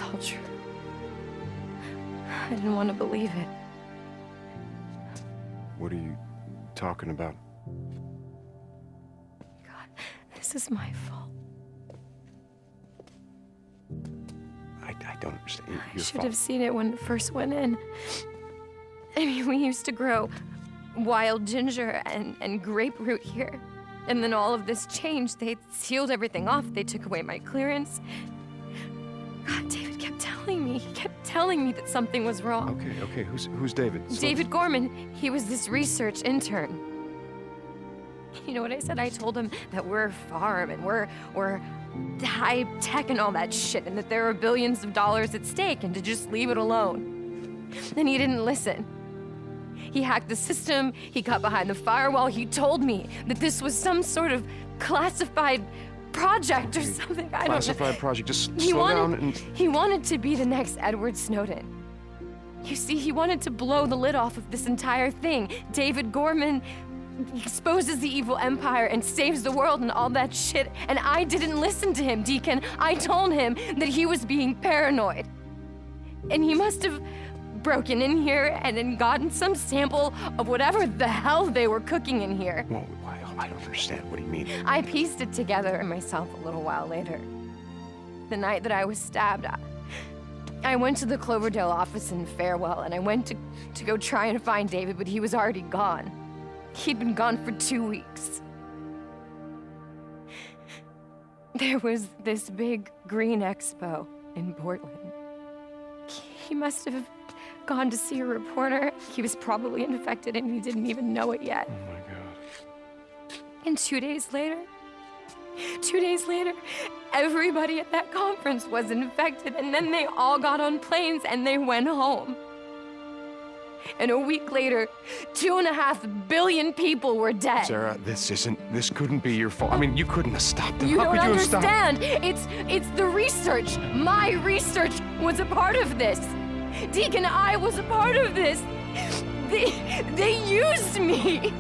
all true. I didn't want to believe it. What are you talking about? God, this is my fault. I don't understand. I should have seen it when it first went in. I mean, we used to grow wild ginger and grapefruit here. And then all of this changed. They sealed everything off. They took away my clearance. God, David kept telling me. He kept telling me that something was wrong. Okay. Who's David? David Gorman. He was this research intern. You know what I said? I told him that we're a farm and we're high tech and all that shit, and that there are billions of dollars at stake, and to just leave it alone. And he didn't listen. He hacked the system, he got behind the firewall, he told me that this was some sort of classified project or something, I don't know. Classified project, just slow down and... He wanted to be the next Edward Snowden. You see, he wanted to blow the lid off of this entire thing. David Gorman exposes the evil empire and saves the world and all that shit, and I didn't listen to him, Deacon. I told him that he was being paranoid. And he must have broken in here and then gotten some sample of whatever the hell they were cooking in here. Well, I don't understand. What do you mean? I pieced it together myself a little while later. The night that I was stabbed, I went to the Cloverdale office in Farewell, and I went to go try and find David, but he was already gone. He'd been gone for 2 weeks. There was this big green expo in Portland. He must have gone to see a reporter. He was probably infected and he didn't even know it yet. Oh my God. And 2 days later, everybody at that conference was infected, and then they all got on planes and they went home. And a week later, 2.5 billion people were dead. Sarah, this couldn't be your fault. I mean, you couldn't have stopped them. You How don't could you understand. have stopped? It's the research. My research was a part of this. Deacon, I was a part of this. They used me.